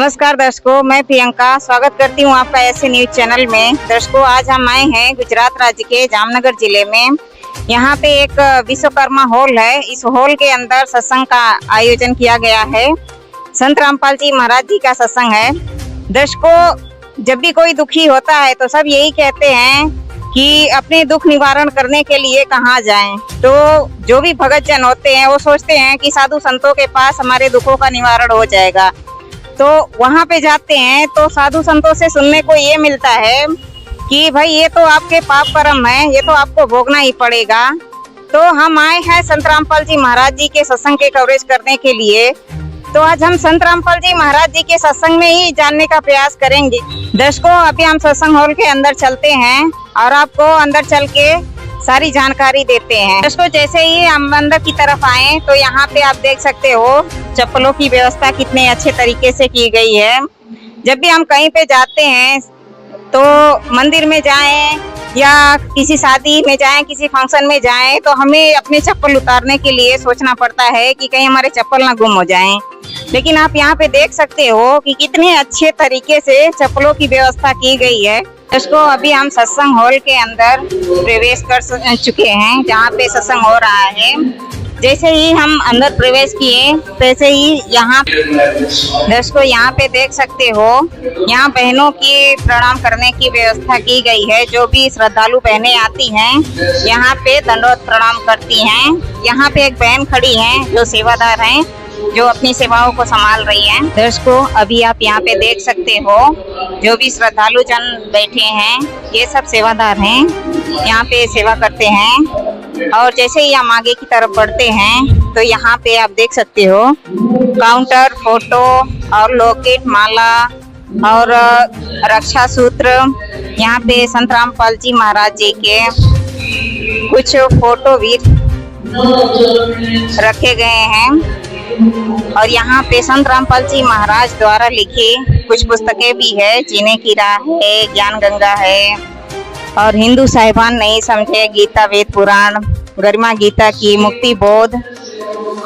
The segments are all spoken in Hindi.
नमस्कार दर्शकों, मैं प्रियंका स्वागत करती हूँ आपका ऐसे न्यूज चैनल में। दर्शकों, आज हम आए हैं गुजरात राज्य के जामनगर जिले में। यहाँ पे एक विश्वकर्मा हॉल है। इस हॉल के अंदर सत्संग का आयोजन किया गया है। संत रामपाल जी महाराज जी का सत्संग है। दर्शकों, जब भी कोई दुखी होता है तो सब यही कहते हैं कि अपने दुख निवारण करने के लिए कहाँ जाएं। तो जो भी भगत जन होते हैं वो सोचते हैं कि साधु संतों के पास हमारे दुखों का निवारण हो जाएगा। तो वहाँ पे जाते हैं तो साधु संतों से सुनने को ये मिलता है कि भाई ये तो आपके पाप कर्म है, ये तो आपको भोगना ही पड़ेगा। तो हम आए हैं संत रामपाल जी महाराज जी के सत्संग के कवरेज करने के लिए। तो आज हम संत रामपाल जी महाराज जी के सत्संग में ही जानने का प्रयास करेंगे। दर्शकों, अभी हम सत्संग हॉल के अंदर चलते हैं और आपको अंदर चल के सारी जानकारी देते हैं। दोस्तों, जैसे ही हम अंदर की तरफ आए तो यहाँ पे आप देख सकते हो चप्पलों की व्यवस्था कितने अच्छे तरीके से की गई है। जब भी हम कहीं पे जाते हैं तो मंदिर में जाएं या किसी शादी में जाएं, किसी फंक्शन में जाएं, तो हमें अपने चप्पल उतारने के लिए सोचना पड़ता है कि कहीं हमारे चप्पल ना गुम हो जाएं। लेकिन आप यहाँ पे देख सकते हो कि कितने अच्छे तरीके से चप्पलों की व्यवस्था की गई है। दोस्तों, अभी हम सत्संग हॉल के अंदर प्रवेश कर चुके हैं जहाँ पे सत्संग हो रहा है। जैसे ही हम अंदर प्रवेश किए वैसे ही यहाँ दोस्तों यहाँ पे देख सकते हो, यहाँ बहनों की प्रणाम करने की व्यवस्था की गई है। जो भी श्रद्धालु बहनें आती हैं यहाँ पे दंडवत प्रणाम करती हैं। यहाँ पे एक बहन खड़ी हैं जो सेवादार हैं, जो अपनी सेवाओं को संभाल रही हैं। दर्शकों, अभी आप यहाँ पे देख सकते हो जो भी श्रद्धालु जन बैठे हैं ये सब सेवादार हैं, यहाँ पे सेवा करते हैं। और जैसे ही हम आगे की तरफ बढ़ते हैं तो यहाँ पे आप देख सकते हो काउंटर, फोटो और लॉकेट, माला और रक्षा सूत्र। यहाँ पे संत रामपाल जी महाराज जी के कुछ फोटो भी रखे गए हैं। और यहाँ पे संत रामपाल जी महाराज द्वारा लिखी कुछ पुस्तकें भी है। जीने की राह है, ज्ञान गंगा है और हिंदू साहिबान नहीं समझे, गीता, वेद पुराण, गरिमा गीता की, मुक्ति बोध,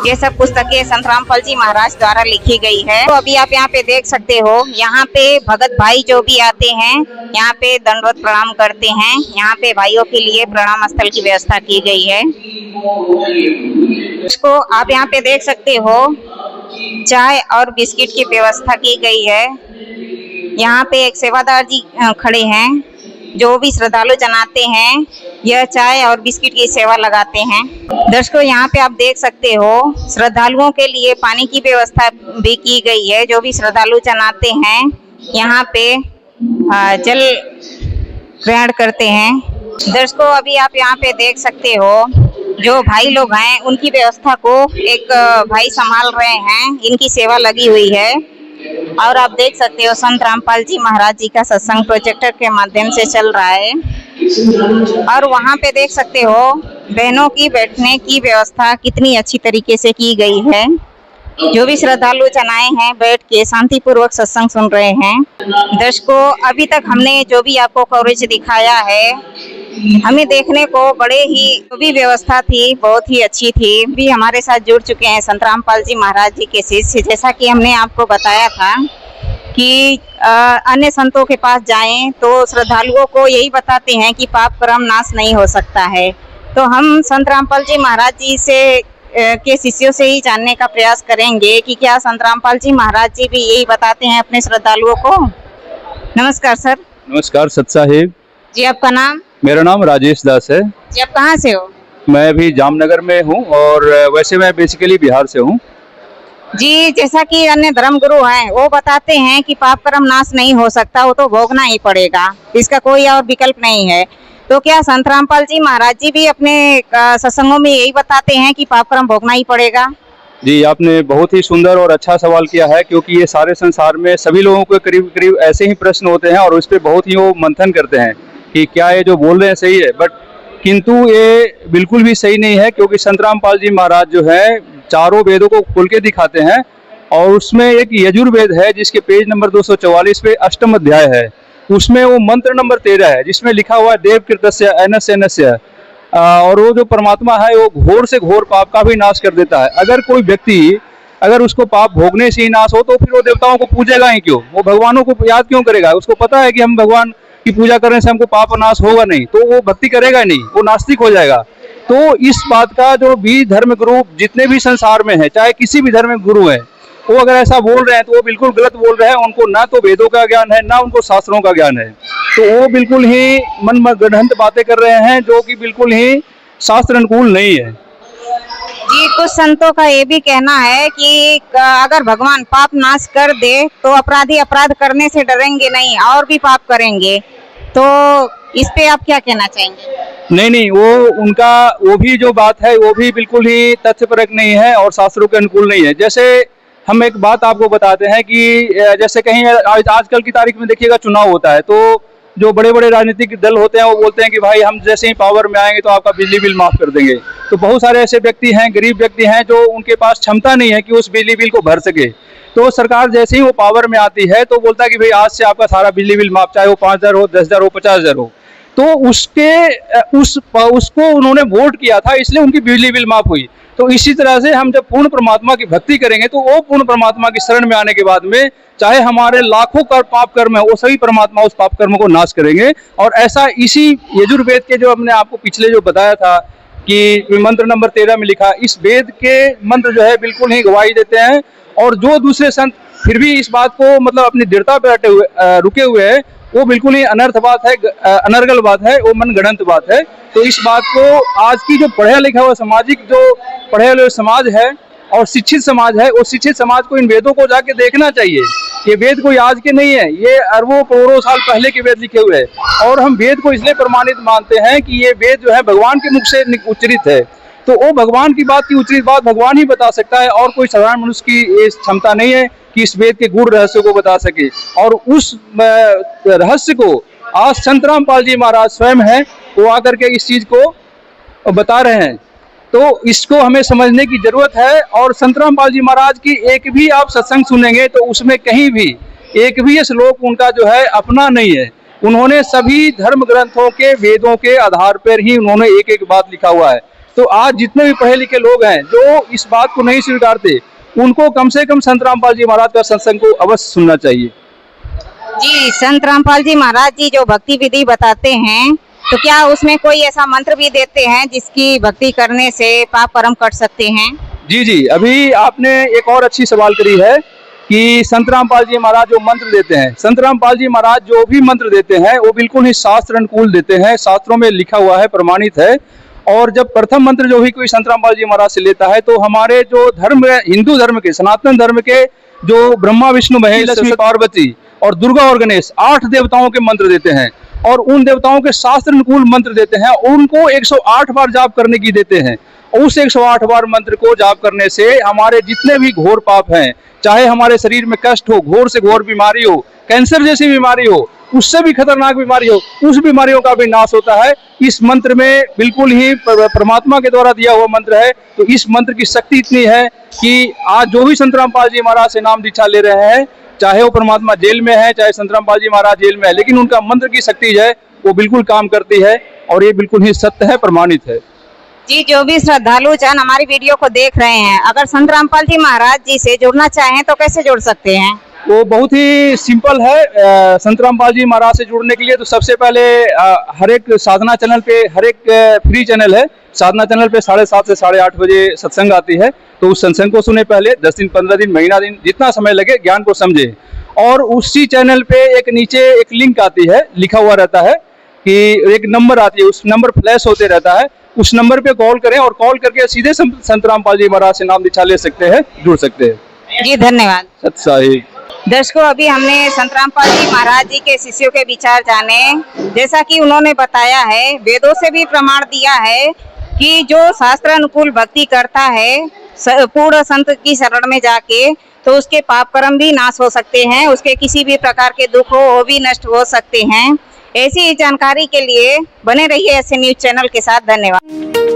ये सब पुस्तकें संत रामपाल जी महाराज द्वारा लिखी गई है। तो अभी आप यहाँ पे देख सकते हो, यहाँ पे भगत भाई जो भी आते हैं यहाँ पे दंडवत प्रणाम करते हैं। यहाँ पे भाइयों के लिए प्रणाम स्थल की व्यवस्था की गई है। इसको आप यहाँ पे देख सकते हो चाय और बिस्किट की व्यवस्था की गई है। यहाँ पे एक सेवादार जी खड़े हैं, जो भी श्रद्धालु जन आते हैं यह चाय और बिस्किट की सेवा लगाते हैं। दर्शकों, यहाँ पे आप देख सकते हो श्रद्धालुओं के लिए पानी की व्यवस्था भी की गई है। जो भी श्रद्धालु जन आते हैं यहाँ पे जल ग्रहण करते हैं। दर्शकों, अभी आप यहाँ पे देख सकते हो जो भाई लोग हैं उनकी व्यवस्था को एक भाई संभाल रहे हैं, इनकी सेवा लगी हुई है। और आप देख सकते हो संत रामपाल जी महाराज जी का सत्संग प्रोजेक्टर के माध्यम से चल रहा है। और वहाँ पे देख सकते हो बहनों की बैठने की व्यवस्था कितनी अच्छी तरीके से की गई है। जो भी श्रद्धालु जन आए हैं बैठ के शांतिपूर्वक सत्संग सुन रहे हैं। दर्शकों, अभी तक हमने जो भी आपको कवरेज दिखाया है, हमें देखने को बड़े ही जो भी व्यवस्था थी बहुत ही अच्छी थी। भी हमारे साथ जुड़ चुके हैं संत रामपाल जी महाराज जी के शिष्य। जैसा कि हमने आपको बताया था कि अन्य संतों के पास जाएं तो श्रद्धालुओं को यही बताते हैं कि पाप कर्म नाश नहीं हो सकता है। तो हम संत रामपाल जी महाराज जी से के शिष्यों से ही जानने का प्रयास करेंगे कि क्या संत रामपाल जी महाराज जी भी यही बताते हैं अपने श्रद्धालुओं को। नमस्कार सर। नमस्कार सत साहिब जी। आपका नाम? मेरा नाम राजेश दास है। जी। आप कहाँ से हो? मैं भी जामनगर में हूँ और वैसे मैं बेसिकली बिहार से हूँ। जी, जैसा कि अन्य धर्म गुरु हैं वो बताते हैं कि पाप कर्म नाश नहीं हो सकता, वो तो भोगना ही पड़ेगा, इसका कोई और विकल्प नहीं है। तो क्या संत रामपाल जी महाराज जी भी अपने सत्संगों में यही बताते हैं कि पाप कर्म भोगना ही पड़ेगा? जी, आपने बहुत ही सुंदर और अच्छा सवाल किया है, क्योंकि ये सारे संसार में सभी लोगों के करीब करीब ऐसे ही प्रश्न होते हैं और उस पर बहुत ही वो मंथन करते हैं कि क्या ये जो बोल रहे हैं सही है। बट किंतु ये बिल्कुल भी सही नहीं है, क्योंकि संत रामपाल जी महाराज जो है चारों वेदों को खोल के दिखाते हैं। और उसमें एक यजुर्वेद है जिसके पेज नंबर 244 पे अष्टम अध्याय है। उसमें वो मंत्र नंबर 13 है जिसमें लिखा हुआ है देव कृतस्य अनस्य नस्य। और वो जो परमात्मा है वो घोर से घोर पाप का भी नाश कर देता है। अगर कोई व्यक्ति अगर उसको पाप भोगने से ही नाश हो तो फिर वो देवताओं को पूजेगा ही क्यों, वो भगवानों को याद क्यों करेगा? उसको पता है कि हम भगवान की पूजा करने से हमको पाप नाश होगा नहीं, तो वो भक्ति करेगा ही नहीं, वो नास्तिक हो जाएगा। तो इस बात का जो भी धर्म गुरु जितने भी संसार में है, चाहे किसी भी धर्म में गुरु है, वो अगर ऐसा बोल रहे हैं तो वो बिल्कुल गलत बोल रहे हैं। उनको ना तो वेदों का ज्ञान है, ना उनको शास्त्रों का ज्ञान है, तो वो बिल्कुल ही मनगढ़ंत बातें कर रहे हैं जो कि बिल्कुल ही शास्त्र अनुकूल नहीं है। जी, कुछ संतों का ये भी कहना है कि अगर भगवान पाप नाश कर दे तो अपराधी अपराध करने से डरेंगे नहीं और भी पाप करेंगे, तो इस पे आप क्या कहना चाहेंगे? नहीं, वो भी जो बात है वो भी बिल्कुल ही तथ्यपरक नहीं है और शास्त्रों के अनुकूल नहीं है। जैसे हम एक बात आपको बताते हैं कि जैसे कहीं आजकल की तारीख में देखिएगा चुनाव होता है, तो जो बड़े बड़े राजनीतिक दल होते हैं वो बोलते हैं कि भाई हम जैसे ही पावर में आएंगे तो आपका बिजली बिल माफ कर देंगे। तो बहुत सारे ऐसे व्यक्ति हैं, गरीब व्यक्ति हैं, जो उनके पास क्षमता नहीं है कि उस बिजली बिल को भर सके। तो सरकार जैसे ही वो पावर में आती है तो बोलता है कि भाई आज से आपका सारा बिजली बिल माफ, चाहे वो 5,000 हो, 10,000 हो, 50,000 हो। तो उसको उन्होंने वोट किया था, इसलिए उनकी बिजली बिल माफ हुई। तो इसी तरह से हम जब पूर्ण परमात्मा की भक्ति करेंगे तो वो पूर्ण परमात्मा की शरण में आने के बाद में चाहे हमारे लाखों पाप कर्म है, वो सभी परमात्मा उस पाप कर्म को नाश करेंगे। और ऐसा इसी यजुर्वेद के जो हमने आपको पिछले जो बताया था कि मंत्र नंबर 13 में लिखा, इस वेद के मंत्र जो है बिल्कुल ही गवाही देते हैं। और जो दूसरे संत फिर भी इस बात को मतलब अपनी दृढ़ता पे रुके हुए हैं, वो बिल्कुल ही अनर्थ बात है, अनर्गल बात है, वो मनगढ़ंत बात है। तो इस बात को आज की जो पढ़ा लिखा हुआ सामाजिक जो पढ़े हुए समाज है और शिक्षित समाज है, वो शिक्षित समाज को इन वेदों को जाके देखना चाहिए। ये वेद कोई आज के नहीं है, ये अरबों करोड़ों साल पहले के वेद लिखे हुए हैं। और हम वेद को इसलिए प्रमाणित मानते हैं कि ये वेद जो है भगवान के मुख से उच्चरित है। तो वो भगवान की बात की उच्चरित बात भगवान ही बता सकता है, और कोई साधारण मनुष्य की ये क्षमता नहीं है कि इस वेद के गूढ़ रहस्य को बता सके। और उस रहस्य को आज संत रामपाल जी महाराज स्वयं हैं, वो आकर के इस चीज को बता रहे हैं। तो इसको हमें समझने की जरूरत है। और संत रामपाल जी महाराज की एक भी आप सत्संग सुनेंगे तो उसमें कहीं भी एक भी श्लोक उनका जो है अपना नहीं है। उन्होंने सभी धर्म ग्रंथों के वेदों के आधार पर ही उन्होंने एक एक बात लिखा हुआ है। तो आज जितने भी पढ़े लिखे लोग हैं जो इस बात को नहीं स्वीकारते, उनको कम से कम संत रामपाल जी महाराज का सत्संग को अवश्य सुनना चाहिए। जी, संत रामपाल जी महाराज जी जो भक्ति विधि बताते हैं, तो क्या उसमें कोई ऐसा मंत्र भी देते हैं जिसकी भक्ति करने से पाप कर्म कट सकते हैं? जी, अभी आपने एक और अच्छी सवाल करी है कि संत रामपाल जी महाराज जो मंत्र देते हैं, संत रामपाल जी महाराज जो भी मंत्र देते हैं वो बिल्कुल ही शास्त्र अनुकूल देते हैं, शास्त्रों में लिखा हुआ है, प्रमाणित है। और जब प्रथम मंत्र जो भी कोई संत रामपाल जी महाराज से लेता है तो हमारे जो धर्म हिंदू धर्म के, सनातन धर्म के जो ब्रह्मा विष्णु महेश लक्ष्मी पार्वती और दुर्गा और गणेश 8 देवताओं के मंत्र देते हैं, और उन देवताओं के शास्त्र अनुकूल मंत्र देते हैं। उनको 108 बार जाप करने की देते हैं। उस 108 बार मंत्र को जाप करने से हमारे जितने भी घोर पाप हैं, चाहे हमारे शरीर में कष्ट हो, घोर से घोर बीमारी हो, कैंसर जैसी बीमारी हो, उससे भी खतरनाक बीमारी हो, उस बीमारियों का भी नाश होता है। इस मंत्र में बिल्कुल ही परमात्मा के द्वारा दिया हुआ मंत्र है। तो इस मंत्र की शक्ति इतनी है कि आज जो भी संत रामपाल जी महाराज से नाम दीक्षा ले रहे हैं, चाहे वो परमात्मा जेल में है, चाहे संत रामपाल जी महाराज जेल में है, लेकिन उनका मंत्र की शक्ति है वो बिल्कुल काम करती है, और ये बिल्कुल ही सत्य है, प्रमाणित है। जी, जो भी श्रद्धालु जन हमारी वीडियो को देख रहे हैं, अगर संत रामपाल जी महाराज जी से जुड़ना चाहें तो कैसे जुड़ सकते हैं? वो बहुत ही सिंपल है। संत रामपाल जी महाराज से जुड़ने के लिए तो सबसे पहले हर एक साधना चैनल पे, हर एक फ्री चैनल है, साधना चैनल पे 7:30 से 8:30 बजे सत्संग आती है। तो उस सत्संग को सुने पहले 10 दिन, 15 दिन, महीना दिन, जितना समय लगे ज्ञान को समझे। और उसी चैनल पे एक नीचे एक लिंक आती है, लिखा हुआ रहता है कि एक नंबर आती है, उस नंबर फ्लैश होते रहता है, उस नंबर पे कॉल करें और कॉल करके सीधे संत रामपाल जी महाराज से नाम दीक्षा ले सकते हैं, जुड़ सकते हैं। जी, धन्यवाद। सत साहिब। दर्शकों, अभी हमने संत रामपाल जी महाराज जी के शिष्यों के विचार जाने। जैसा कि उन्होंने बताया है, वेदों से भी प्रमाण दिया है कि जो शास्त्र अनुकूल भक्ति करता है पूर्ण संत की शरण में जाके, तो उसके पाप कर्म भी नाश हो सकते हैं, उसके किसी भी प्रकार के दुख हो वो भी नष्ट हो सकते हैं। ऐसी जानकारी के लिए बने रहिए ऐसे न्यूज चैनल के साथ। धन्यवाद।